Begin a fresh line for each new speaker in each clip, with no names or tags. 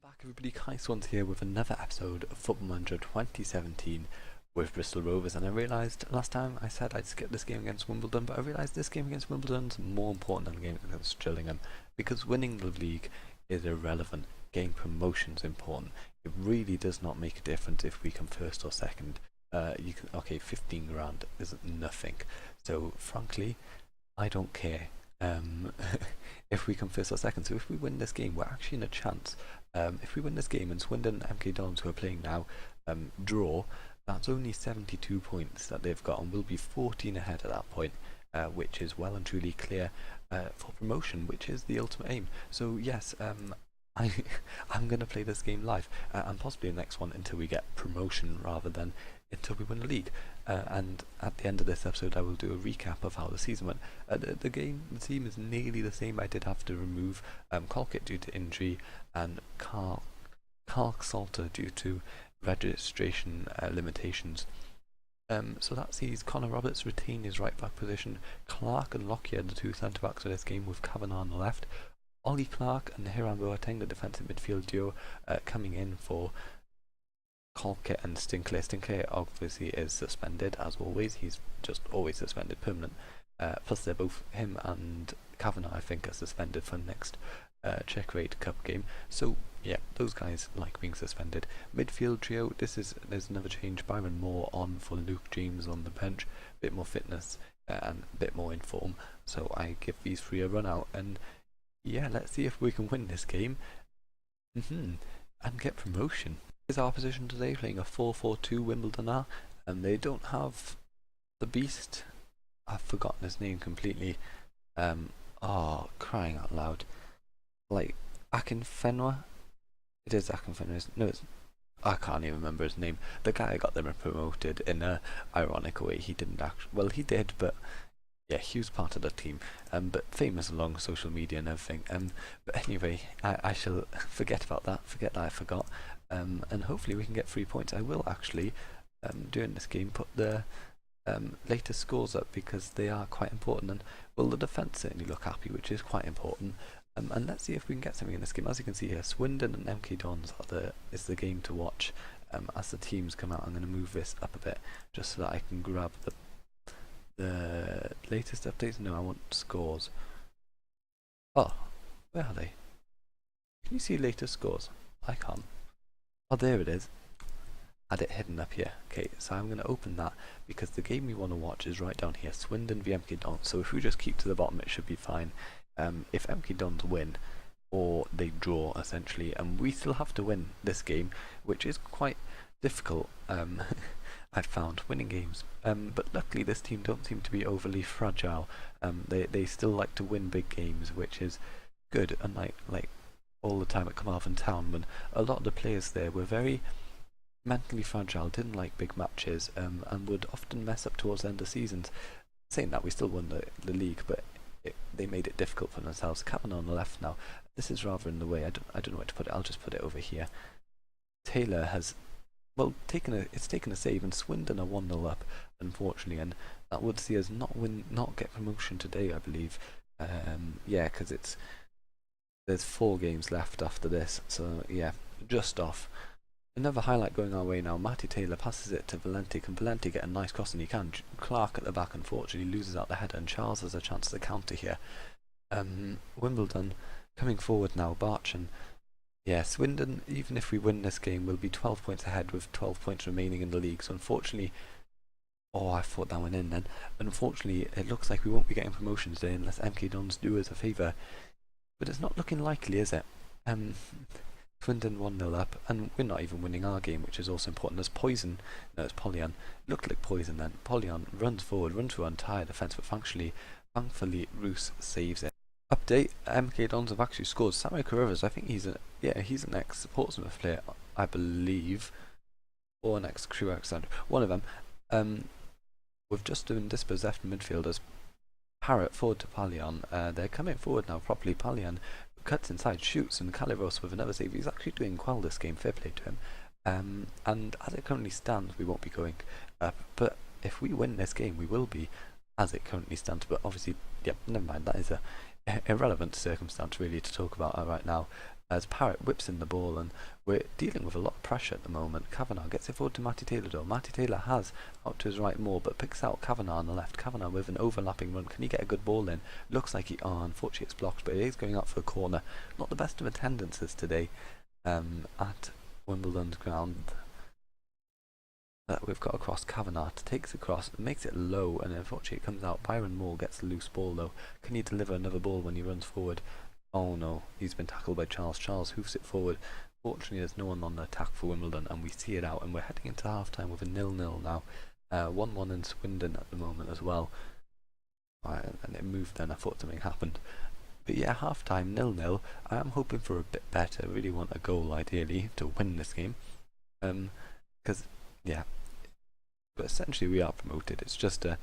Back everybody, Kai Swans here with another episode of Football Manager 2017 with Bristol Rovers, and I realised last time I said I'd skip this game against Wimbledon, but I realised this game against Wimbledon is more important than the game against Gillingham, because winning the league is irrelevant. Getting promotion is important. It really does not make a difference if we come first or second. Okay, 15 grand is nothing, so frankly I don't care if we come first or second. So if we win this game, we're actually in a chance. If we win this game and Swindon and MK Dons, who are playing now, draw, that's only 72 points that they've got, and we'll be 14 ahead at that point, which is well and truly clear for promotion, which is the ultimate aim. So yes, I'm going to play this game live, and possibly the next one until we get promotion rather than until we win the league. And at the end of this episode I will do a recap of how the season went. The team is nearly the same. I did have to remove Colkett due to injury and Carl Salter due to registration limitations. So that sees Connor Roberts retain his right back position. Clark and Lockyer, the two centre backs for this game, with Kavanagh on the left. Ollie Clark and Hiram Boateng, the defensive midfield duo, coming in for Colkett and Stinclair. Stinclair obviously is suspended as always. He's just always suspended, permanent. Plus they're both, him and Kavanagh I think, are suspended for next Czech Raid Cup game. So yeah, those guys like being suspended. Midfield trio, there's another change. Byron Moore on for Luke James on the bench. Bit more fitness and a bit more in form. So I give these three a run out, and yeah, let's see if we can win this game and get promotion. Is our position today, playing a 4-4-2. Wimbledon are, and they don't have the beast. I've forgotten his name completely. Oh, crying out loud! Like Akinfenwa. It is Akinfenwa. No, I can't even remember his name. The guy got them promoted in a ironic way. He didn't actually. Well, he did, but yeah, he was part of the team. But famous along social media and everything. But anyway, I shall forget about that. Forget that I forgot. And hopefully we can get 3 points. I will actually, during this game, put the latest scores up, because they are quite important, and well, the defence certainly look happy, which is quite important. And let's see if we can get something in this game. As you can see here, Swindon and MK Dons is the game to watch. As the teams come out, I'm going to move this up a bit just so that I can grab the latest updates. No, I want scores. Oh, where are they? Can you see latest scores? I can't. Oh, there it is. Had it hidden up here. Okay, so I'm going to open that, because the game we want to watch is right down here, Swindon v MK Dons. So if we just keep to the bottom, it should be fine. If MK Dons win, or they draw essentially, and we still have to win this game, which is quite difficult, I've found, winning games. But luckily this team don't seem to be overly fragile. They still like to win big games, which is good, unlike all the time at Carmarthen Town, when a lot of the players there were very mentally fragile, didn't like big matches, and would often mess up towards the end of seasons. Saying that, we still won the league, but they made it difficult for themselves. Kavanagh on the left now. This is rather in the way. I don't know where to put it. I'll just put it over here. Taylor has, well, taken a save, and Swindon are 1-0 up, unfortunately, and that would see us not get promotion today, I believe. Yeah, because there's 4 games left after this, so yeah, just off. Another highlight going our way now. Matty Taylor passes it to Valenti. Can Valenti get a nice cross? And he can. Clark at the back unfortunately loses out the header, and Charles has a chance to counter here. Wimbledon coming forward now. Barchan. Yeah, Swindon, even if we win this game, will be 12 points ahead with 12 points remaining in the league. So unfortunately, oh, I thought that went in then. Unfortunately, it looks like we won't be getting promotion today unless MK Dons do us a favour. But it's not looking likely, is it? Swindon 1-0 up, and we're not even winning our game, which is also important. There's Poison. No, it's Polyan. Looked like Poison then. Polyan runs forward, runs through our entire defence, but thankfully Roos saves it. Update: MK Dons have actually scored. Samuel Carruthers, I think he's an ex-Portsmouth player, I believe, or an ex-Crewe Alexander. One of them. We've just doing dispossessed midfielders. Parrott forward to Pallion. They're coming forward now properly. Pallion cuts inside, shoots, and Caliros with another save. He's actually doing well this game, fair play to him. And as it currently stands, we won't be going up, but if we win this game, we will be, as it currently stands. But obviously, yeah, never mind, that is a irrelevant circumstance really to talk about right now. as Parrott whips in the ball, and we're dealing with a lot of pressure at the moment. Kavanagh gets it forward to Matty Taylor though. Matty Taylor has out to his right more, but picks out Kavanagh on the left. Kavanagh with an overlapping run. Can he get a good ball in? Looks like unfortunately it's blocked, but it is going out for a corner. Not the best of attendances today at Wimbledon's ground. We've got across. Kavanagh takes across, makes it low, and unfortunately it comes out. Byron Moore gets the loose ball though. Can he deliver another ball when he runs forward? Oh no, he's been tackled by Charles. Charles hoofs it forward. Fortunately, there's no one on the attack for Wimbledon, and we see it out, and we're heading into half-time with a 0-0 now. 1-1 in Swindon at the moment as well. And it moved then, I thought something happened. But yeah, half-time, 0-0. I am hoping for a bit better. I really want a goal, ideally, to win this game. Because, yeah. But essentially, we are promoted. It's just a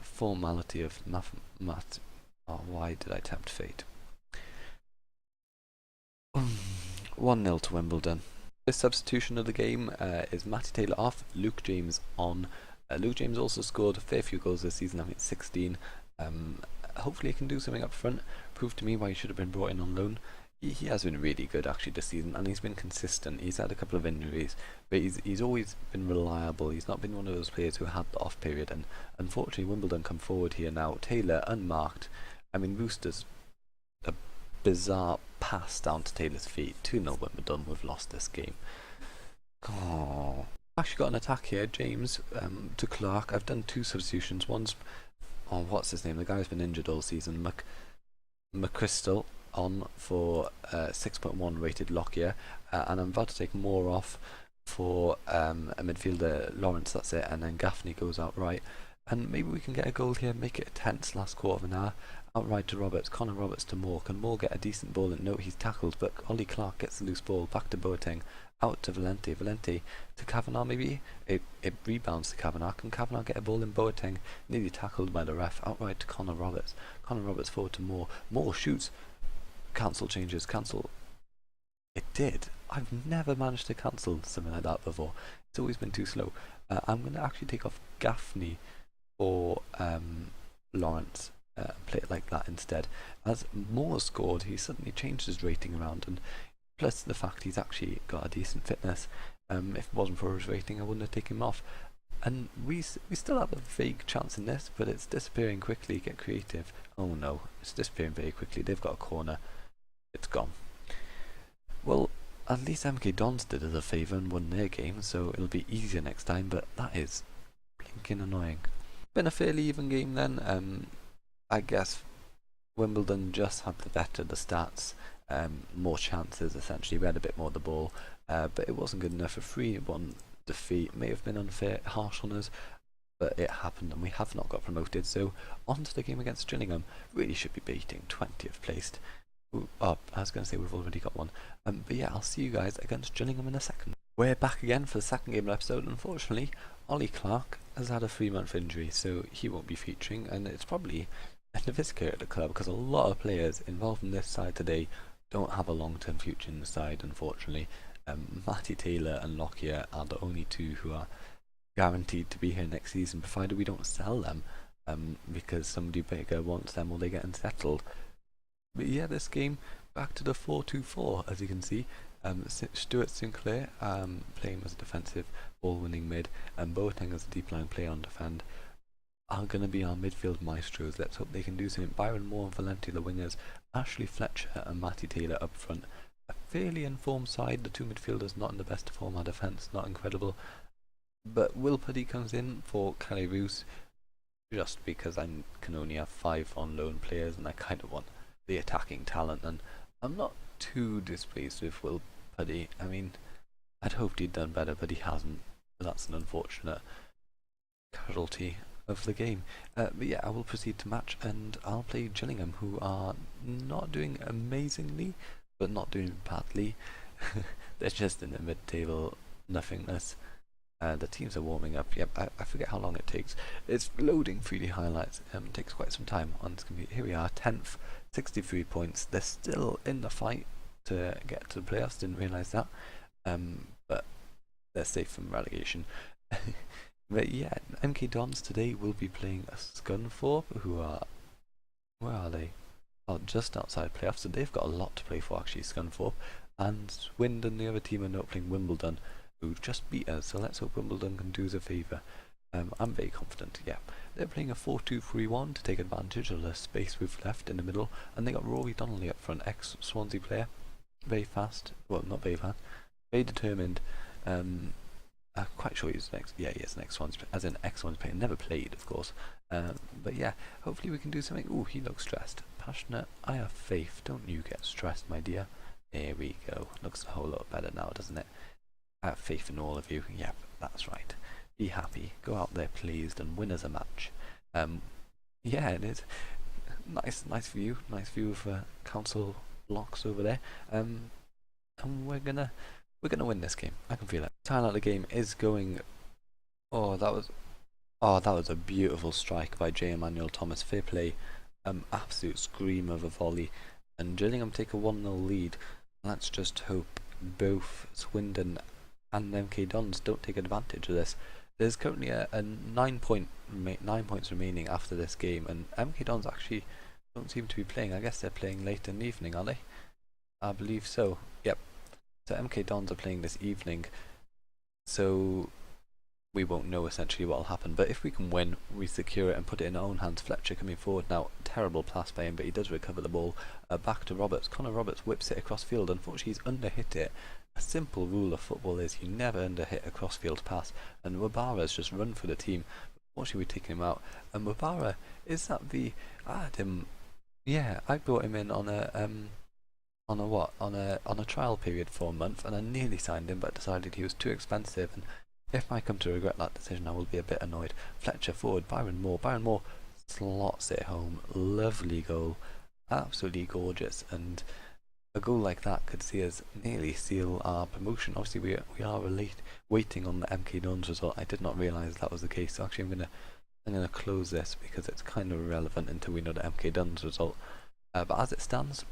formality of math. Oh, why did I tempt fate? 1-0 to Wimbledon. This substitution of the game is Matty Taylor off, Luke James on. Luke James also scored a fair few goals this season, I think 16. Hopefully he can do something up front. Prove to me why he should have been brought in on loan. He has been really good actually this season, and he's been consistent. He's had a couple of injuries, but he's always been reliable. He's not been one of those players who had the off period, and unfortunately Wimbledon come forward here now. Taylor unmarked. I mean, Roosters, a bizarre pass down to Taylor's feet. 2-0 Wimbledon. We've lost this game. Oh, actually got an attack here. James to Clark. I've done 2 substitutions. One's, oh, what's his name? The guy's been injured all season. McChrystal on for 6.1 rated Lockyer, and I'm about to take Moore off for a midfielder, Lawrence, that's it, and then Gaffney goes out right, and maybe we can get a goal here, make it a tense last quarter of an hour. Outright to Roberts, Connor Roberts to Moore. Can Moore get a decent ball? And no, he's tackled, but Ollie Clark gets the loose ball, back to Boateng, out to Valente to Kavanagh maybe? It rebounds to Kavanagh. Can Kavanagh get a ball in? Boateng nearly tackled by the ref. Outright to Connor Roberts. Connor Roberts forward to Moore. Moore shoots. Cancel changes. Cancel. It did. I've never managed to cancel something like that before. It's always been too slow. I'm going to actually take off Gaffney or Lawrence. Play it like that instead. As Moore scored, he suddenly changed his rating around, and plus the fact he's actually got a decent fitness. If it wasn't for his rating, I wouldn't have taken him off. And we still have a vague chance in this, but it's disappearing quickly. Get creative. Oh no, it's disappearing very quickly. They've got a corner. It's gone. Well, at least MK Dons did us a favour and won their game, so it'll be easier next time, but that is blinking annoying. Been a fairly even game then. I guess Wimbledon just had the better the stats, more chances essentially. We had a bit more of the ball, but it wasn't good enough. A 3-1 defeat may have been unfair, harsh on us, but it happened and we have not got promoted. So on to the game against Gillingham. Really should be beating 20th placed. Ooh, oh, I was going to say we've already got one. But yeah, I'll see you guys against Gillingham in a second. We're back again for the second game of the episode. Unfortunately, Ollie Clark has had a 3-month injury, so he won't be featuring, and it's probably end of his career at the club, because a lot of players involved in this side today don't have a long-term future in the side, unfortunately. Matty Taylor and Lockyer are the only 2 who are guaranteed to be here next season, provided we don't sell them, because somebody bigger wants them or they get unsettled. But yeah, this game, back to the 4-2-4, as you can see. Stuart Sinclair playing as a defensive ball-winning mid, and Boateng as a deep-line player on defend, are going to be our midfield maestros. Let's hope they can do something. Byron Moore and Valente the wingers, Ashley Fletcher and Matty Taylor up front. A fairly informed side, the 2 midfielders not in the best form, our defence not incredible, but Will Puddy comes in for Kelly Roos just because I can only have 5 on loan players and I kind of want the attacking talent, and I'm not too displeased with Will Puddy. I mean, I'd hoped he'd done better, but he hasn't. That's an unfortunate casualty of the game. But yeah, I will proceed to match, and I'll play Gillingham, who are not doing amazingly, but not doing badly. They're just in the mid-table nothingness. The teams are warming up. Yep, I forget how long it takes. It's loading 3D highlights. It takes quite some time on this computer. Here we are, 10th, 63 points. They're still in the fight to get to the playoffs. Didn't realise that. But they're safe from relegation. But yeah, MK Dons today will be playing a Scunthorpe, who are... where are they? just outside playoffs, so they've got a lot to play for actually, Scunthorpe. And Swindon, the other team, are not playing Wimbledon, who just beat us, so let's hope Wimbledon can do us a favour. I'm very confident, yeah. They're playing a 4-2-3-1 to take advantage of the space we've left in the middle, and they got Rory Donnelly up front, ex-Swansea player. Very fast, well, not very fast, very determined. I'm quite sure he's next. Yeah, he is next Swansea, as an ex-Swansea player. Never played, of course. But yeah, hopefully we can do something. Ooh, he looks stressed. Passionate. I have faith. Don't you get stressed, my dear. There we go. Looks a whole lot better now, doesn't it? I have faith in all of you. Yep, that's right. Be happy. Go out there pleased and win us a match. Yeah, it is. Nice view. Nice view of council blocks over there. And we're gonna win this game. I can feel it. Time out the game is going. Oh, that was a beautiful strike by J. Emmanuel Thomas. Fair play. Absolute scream of a volley. And Gillingham take a 1-0 lead. Let's just hope both Swindon and MK Dons don't take advantage of this. There's currently a 9 points remaining after this game, and MK Dons actually don't seem to be playing. I guess they're playing late in the evening, are they? I believe so. Yep. So MK Dons are playing this evening, so we won't know essentially what will happen. But if we can win, we secure it and put it in our own hands. Fletcher coming forward now. Terrible pass by him, but he does recover the ball. Back to Roberts. Connor Roberts whips it across field. Unfortunately, he's underhit it. A simple rule of football is you never underhit a cross-field pass, and Wabara's just run for the team. Unfortunately, we're taking him out. And Wabara, is that the... I had him... Yeah, I brought him in on a trial period for a month, and I nearly signed him, but decided he was too expensive. And if I come to regret that decision, I will be a bit annoyed. Fletcher forward, Byron Moore slots it home. Lovely goal, absolutely gorgeous, and a goal like that could see us nearly seal our promotion. Obviously, we are waiting on the MK Dons result. I did not realise that was the case. So actually, I'm gonna close this because it's kind of irrelevant until we know the MK Dons result. But as it stands,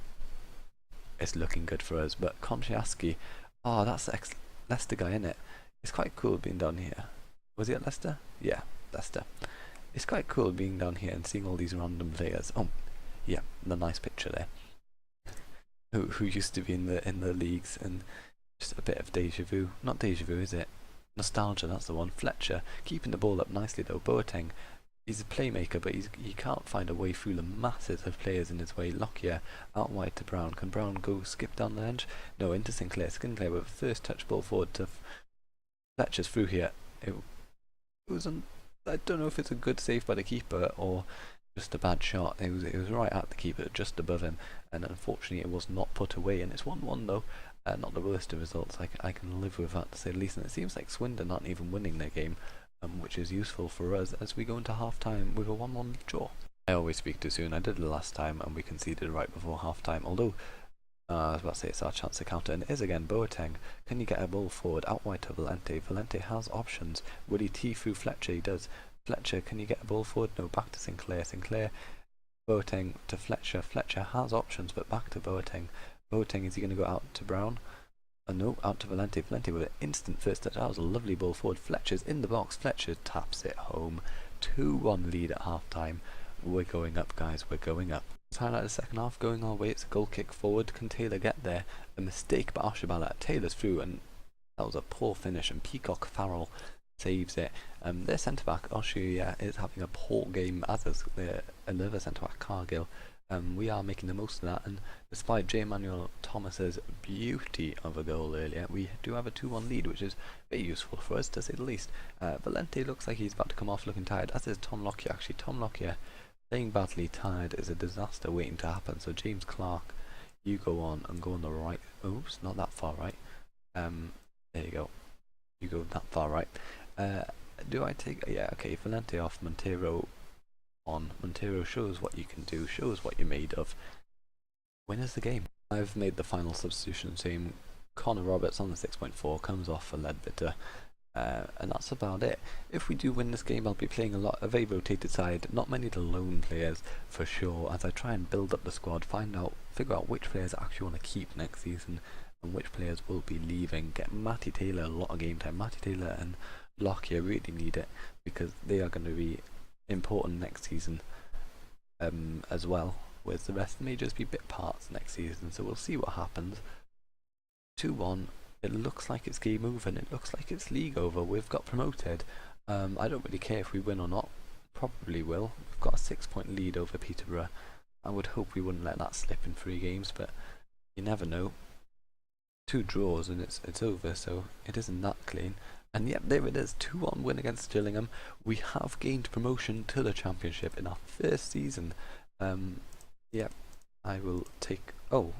it's looking good for us. But Konchasky, that's the ex-Leicester guy, isn't it? It's quite cool being down here. Was he at Leicester? Yeah, Leicester. It's quite cool being down here and seeing all these random players. Oh, yeah, the nice picture there. Who used to be in the leagues, and just a bit of deja vu. Not deja vu, is it? Nostalgia, that's the one. Fletcher keeping the ball up nicely though. Boateng, he's a playmaker, but he can't find a way through the masses of players in his way. Lockyer out wide to Brown. Can Brown go skip down the edge? No, into Sinclair. Sinclair with a first touch ball forward to Fletcher's through here. It was I don't know if it's a good save by the keeper or just a bad shot. It was right at the keeper, just above him, and unfortunately it was not put away. And it's 1-1 though. Not the worst of results. I can live with that, to say the least. And it seems like Swindon aren't even winning their game, which is useful for us as we go into half time with a 1-1 draw. I always speak too soon. I did it last time and we conceded right before half time. Although I was about to say it's our chance to counter, and it is again. Boateng, can you get a ball forward out wide to Valente? Valente has options. Would he tee through Fletcher? He does. Fletcher, can you get a ball forward? No, back to Sinclair. Sinclair, Boateng to Fletcher. Fletcher has options, but back to Boateng. Boateng, is he going to go out to Brown? No, out to Valente. Valente with an instant first touch. That was a lovely ball forward. Fletcher's in the box. Fletcher taps it home. 2-1 lead at half time. We're going up, guys. We're going up. Let's highlight the second half going our way. It's a goal kick forward. Can Taylor get there? A mistake by Arshabala. Taylor's through, and that was a poor finish, and Peacock Farrell saves it. Their centre back Oshu is having a poor game, as is another centre back Cargill. We are making the most of that, and despite J. Emmanuel Thomas's beauty of a goal earlier, we do have a 2-1 lead, which is very useful for us, to say the least. Valente looks like he's about to come off looking tired, as is Tom Lockyer. Actually, Tom Lockyer playing badly tired is a disaster waiting to happen. So James Clark, you go on and go on the right. Oops, not that far right. There you go. You go that far right. Do I take... Yeah, okay, Valente off, Montero on. Montero shows what you can do, shows what you're made of. Win us the game. I've made the final substitution team. Connor Roberts on the 6.4 comes off for Leadbitter. And that's about it. If we do win this game, I'll be playing a very rotated side, not many of the lone players for sure, as I try and build up the squad, figure out which players I actually want to keep next season and which players will be leaving. Get Matty Taylor a lot of game time. Matty Taylor and Lockyer really need it because they are going to be important next season as well. whereas the rest may just be bit parts next season, so we'll see what happens. 2-1, it looks like it's game over, and it looks like it's league over. We've got promoted. I don't really care if we win or not, probably will. We've got a 6-point lead over Peterborough. I would hope we wouldn't let that slip in 3 games, but you never know. 2 draws and it's over, so it isn't that clean. And yep, there it is, 2-1 win against Gillingham. We have gained promotion to the Championship in our first season. Yep, I will take... Oh,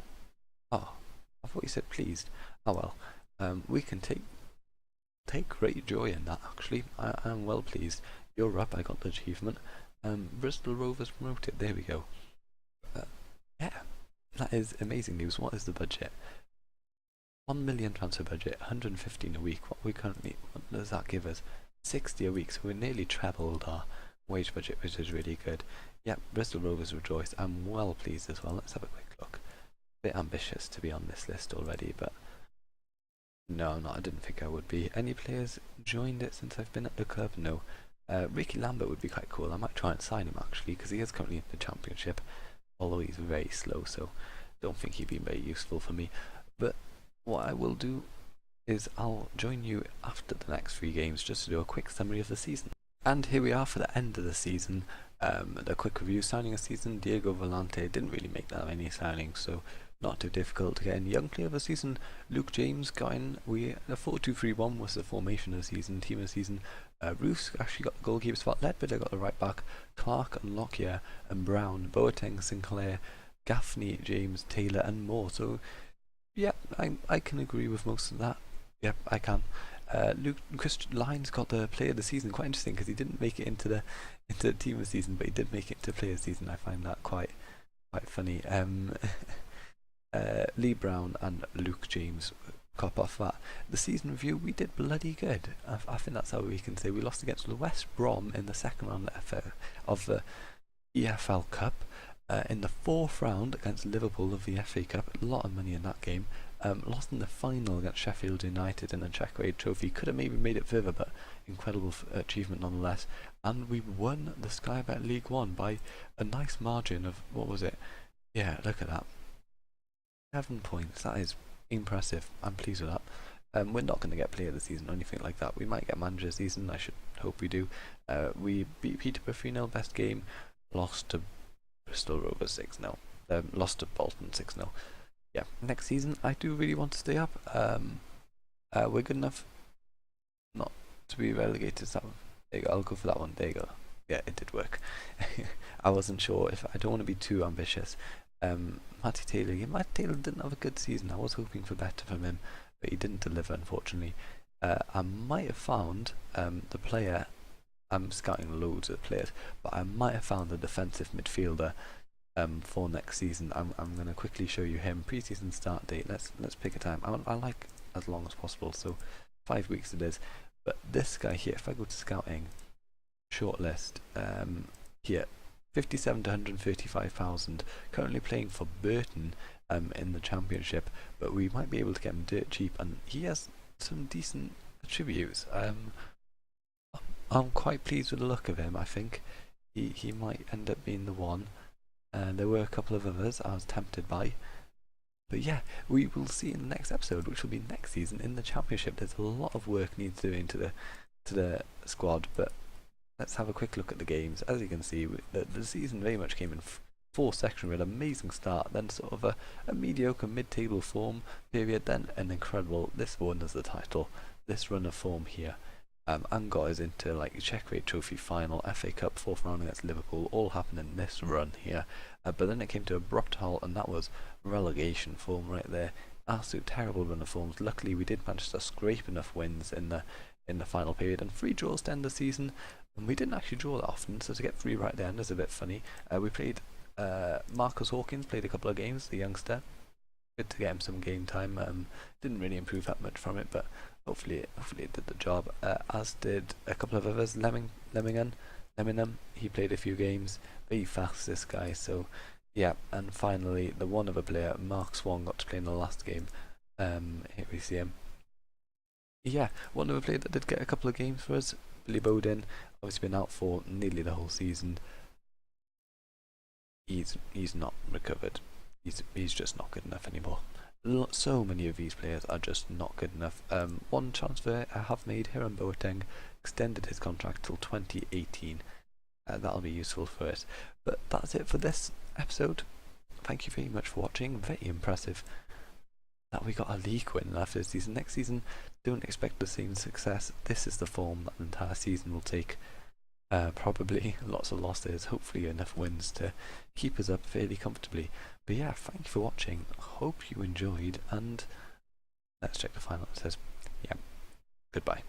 I thought you said pleased. Oh well, we can take great joy in that, actually. I am well pleased. You're up, I got the achievement. Bristol Rovers promoted, there we go. Yeah, that is amazing news. What is the budget? 1 million transfer budget, 115 a week. What does that give us? 60 a week, so we nearly trebled our wage budget, which is really good. Yep, Bristol Rovers rejoice. I'm well pleased as well. Let's have a quick look. Bit ambitious to be on this list already, but no, I'm not. I didn't think I would be. Any players joined it since I've been at the club? No. Ricky Lambert would be quite cool. I might try and sign him actually, because he is currently in the Championship, although he's very slow, so don't think he'd be very useful for me. But what I will do is I'll join you after the next 3 games just to do a quick summary of the season. And here we are for the end of the season. The quick review: signing a season, Diego Volante. Didn't really make that many signings, so not too difficult to get in. Young player of the season, Luke James got in. The 4-2-3-1 was the formation of the season, team of the season. Roos actually got the goalkeeper spot. Ledbetter got the right back. Clark and Lockyer and Brown, Boateng, Sinclair, Gaffney, James, Taylor and more. So yeah, I can agree with most of that. Yep, I can. Christian Lyons got the player of the season. Quite interesting because he didn't make it into the team of the season, but he did make it into player of the season. I find that quite funny. Lee Brown and Luke James cop off that. The season review, we did bloody good. I think that's how we can say. We lost against the West Brom in the second round of the EFL Cup. In the 4th round against Liverpool of the FA Cup, a lot of money in that game. Lost in the final against Sheffield United in the Checkatrade Trophy. Could have maybe made it further, but incredible achievement nonetheless. And we won the Sky Bet League 1 by a nice margin of, what was it? Yeah, look at that. 7 points. That is impressive. I'm pleased with that. We're not going to get player of the season or anything like that. We might get manager of the season. I should hope we do. We beat Peterborough 3-0, best game. Lost to Bristol Rovers 6-0. Lost to Bolton 6-0. Yeah, next season I do really want to stay up. We're good enough not to be relegated. So there you go. I'll go for that one. There you go. Yeah, it did work. I wasn't sure if I don't want to be too ambitious. Matty Taylor. Yeah, Matty Taylor didn't have a good season. I was hoping for better from him, but he didn't deliver, unfortunately. I might have found the player. I'm scouting loads of players, but I might have found a defensive midfielder for next season. I'm going to quickly show you him. Pre-season start date. Let's pick a time. I like as long as possible, so 5 weeks it is. But this guy here, if I go to scouting, shortlist, here, 57 to 135,000. Currently playing for Burton in the Championship, but we might be able to get him dirt cheap, and he has some decent attributes. I'm quite pleased with the look of him. I think he might end up being the one. There were a couple of others I was tempted by. But yeah, we will see in the next episode, which will be next season in the Championship. There's a lot of work needs doing to the squad, but let's have a quick look at the games. As you can see, the season very much came in 4 sections. We had an amazing start, then sort of a mediocre mid-table form period, then an incredible, this one is the title, this run of form here. And got us into like Checkatrade Trophy final, FA Cup 4th round against Liverpool, all happened in this run here. But then it came to abrupt halt, and that was relegation form right there. Absolute terrible run of forms. Luckily, we did manage to scrape enough wins in the final period, and 3 draws to end the season. And we didn't actually draw that often, so to get 3 right there is a bit funny. We played Marcus Hawkins, played a couple of games, the youngster. Good to get him some game time. Didn't really improve that much from it, but hopefully it did the job. As did a couple of others. Lemmingham, he played a few games. Very fast, this guy. So yeah, and finally the one other player, Mark Swan, got to play in the last game. Here we see him. Yeah, one other player that did get a couple of games for us, Billy Bowden. Obviously been out for nearly the whole season. he's not recovered. He's just not good enough anymore. So many of these players are just not good enough. One transfer I have made, Hiram Boateng, extended his contract till 2018. That'll be useful for us. But that's it for this episode. Thank you very much for watching. Very impressive that we got a league win after this season. Next season, don't expect the same success. This is the form that the entire season will take. Probably lots of losses, hopefully enough wins to keep us up fairly comfortably. But yeah, thank you for watching. Hope you enjoyed, and let's check the final. It says, yeah, goodbye.